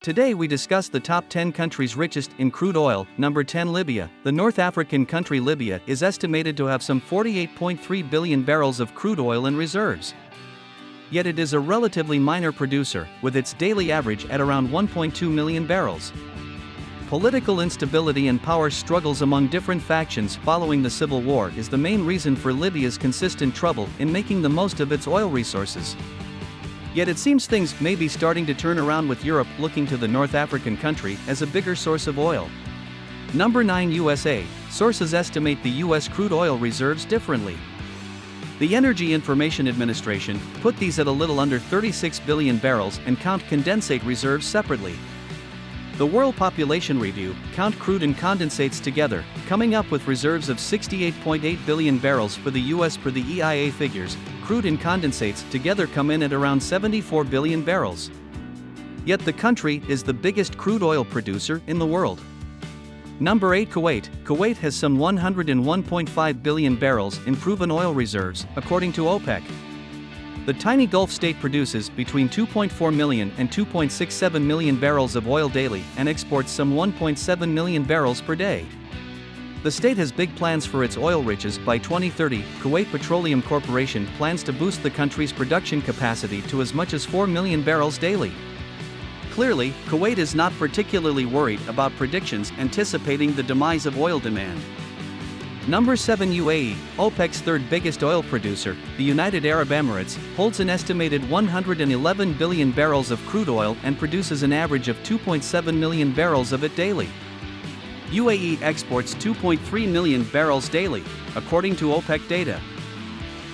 Today we discuss the top 10 countries richest in crude oil. Number 10, Libya. The North African country Libya is estimated to have some 48.3 billion barrels of crude oil in reserves. Yet it is a relatively minor producer, with its daily average at around 1.2 million barrels. Political instability and power struggles among different factions following the civil war is the main reason for Libya's consistent trouble in making the most of its oil resources. Yet it seems things may be starting to turn around, with Europe looking to the North African country as a bigger source of oil. Number 9, USA. Sources estimate the U.S. crude oil reserves differently. The Energy Information Administration put these at a little under 36 billion barrels and count condensate reserves separately. The World Population Review count crude and condensates together, coming up with reserves of 68.8 billion barrels for the U.S. per the EIA figures. Crude and condensates together come in at around 74 billion barrels. Yet the country is the biggest crude oil producer in the world. Number 8, Kuwait. Kuwait has some 101.5 billion barrels in proven oil reserves, according to OPEC. The tiny Gulf state produces between 2.4 million and 2.67 million barrels of oil daily and exports some 1.7 million barrels per day. The state has big plans for its oil riches. By 2030, Kuwait Petroleum Corporation plans to boost the country's production capacity to as much as 4 million barrels daily. Clearly, Kuwait is not particularly worried about predictions anticipating the demise of oil demand. Number 7, UAE. OPEC's third biggest oil producer, the United Arab Emirates, holds an estimated 111 billion barrels of crude oil and produces an average of 2.7 million barrels of it daily. UAE exports 2.3 million barrels daily, according to OPEC data.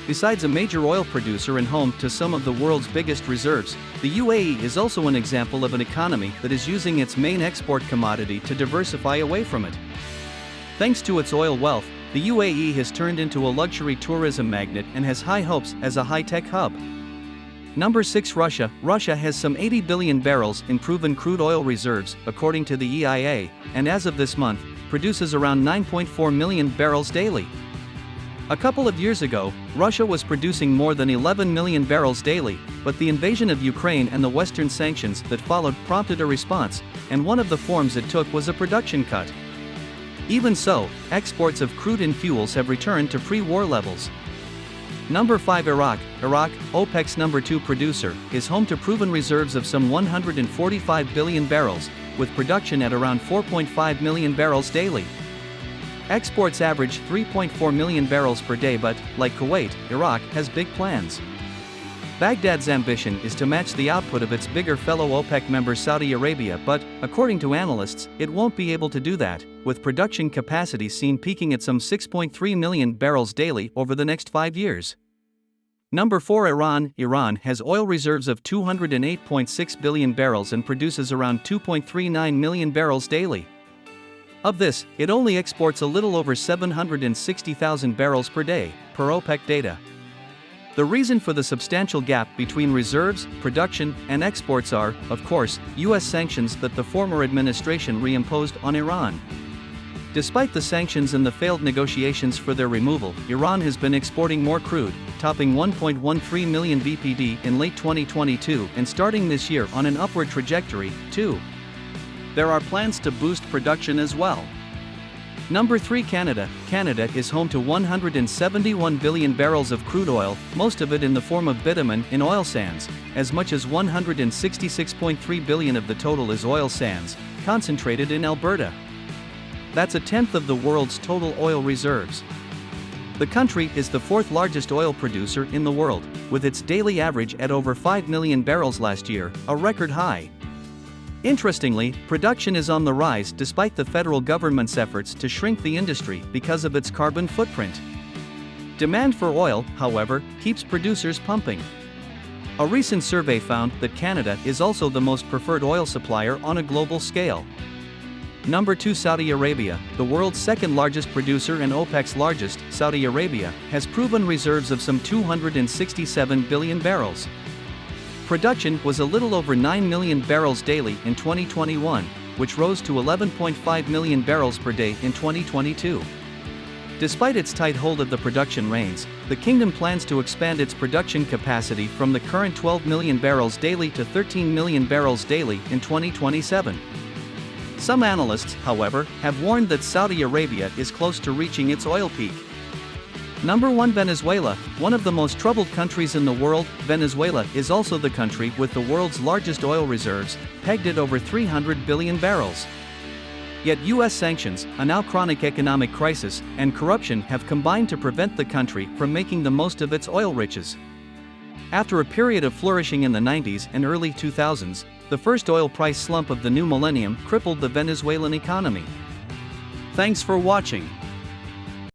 Besides a major oil producer and home to some of the world's biggest reserves, the UAE is also an example of an economy that is using its main export commodity to diversify away from it. Thanks to its oil wealth, the UAE has turned into a luxury tourism magnet and has high hopes as a high-tech hub. Number 6, Russia. Russia has some 80 billion barrels in proven crude oil reserves, according to the EIA, and as of this month, produces around 9.4 million barrels daily. A couple of years ago, Russia was producing more than 11 million barrels daily, but the invasion of Ukraine and the Western sanctions that followed prompted a response, and one of the forms it took was a production cut. Even so, exports of crude and fuels have returned to pre-war levels. Number 5, Iraq. Iraq, OPEC's number 2 producer, is home to proven reserves of some 145 billion barrels, with production at around 4.5 million barrels daily. Exports average 3.4 million barrels per day, but, like Kuwait, Iraq has big plans. Baghdad's ambition is to match the output of its bigger fellow OPEC member Saudi Arabia, but, according to analysts, it won't be able to do that, with production capacity seen peaking at some 6.3 million barrels daily over the next 5 years. Number 4, Iran. Iran has oil reserves of 208.6 billion barrels and produces around 2.39 million barrels daily. Of this, it only exports a little over 760,000 barrels per day, per OPEC data. The reason for the substantial gap between reserves, production, and exports are, of course, U.S. sanctions that the former administration reimposed on Iran. Despite the sanctions and the failed negotiations for their removal, Iran has been exporting more crude, topping 1.13 million BPD in late 2022 and starting this year on an upward trajectory, too. There are plans to boost production as well. Number 3, Canada. Canada is home to 171 billion barrels of crude oil, most of it in the form of bitumen in oil sands. As much as 166.3 billion of the total is oil sands, concentrated in Alberta. That's a tenth of the world's total oil reserves. The country is the 4th largest oil producer in the world, with its daily average at over 5 million barrels last year, a record high. Interestingly, production is on the rise despite the federal government's efforts to shrink the industry because of its carbon footprint. Demand for oil, however, keeps producers pumping. A recent survey found that Canada is also the most preferred oil supplier on a global scale. Number 2, Saudi Arabia. The world's 2nd largest producer and OPEC's largest, Saudi Arabia, has proven reserves of some 267 billion barrels. Production was a little over 9 million barrels daily in 2021, which rose to 11.5 million barrels per day in 2022. Despite its tight hold of the production reins, the kingdom plans to expand its production capacity from the current 12 million barrels daily to 13 million barrels daily in 2027. Some analysts, however, have warned that Saudi Arabia is close to reaching its oil peak. Number 1. Venezuela. One of the most troubled countries in the world, Venezuela is also the country with the world's largest oil reserves, pegged at over 300 billion barrels. Yet US sanctions, a now chronic economic crisis, and corruption have combined to prevent the country from making the most of its oil riches. After a period of flourishing in the 90s and early 2000s, the first oil price slump of the new millennium crippled the Venezuelan economy. Thanks for watching.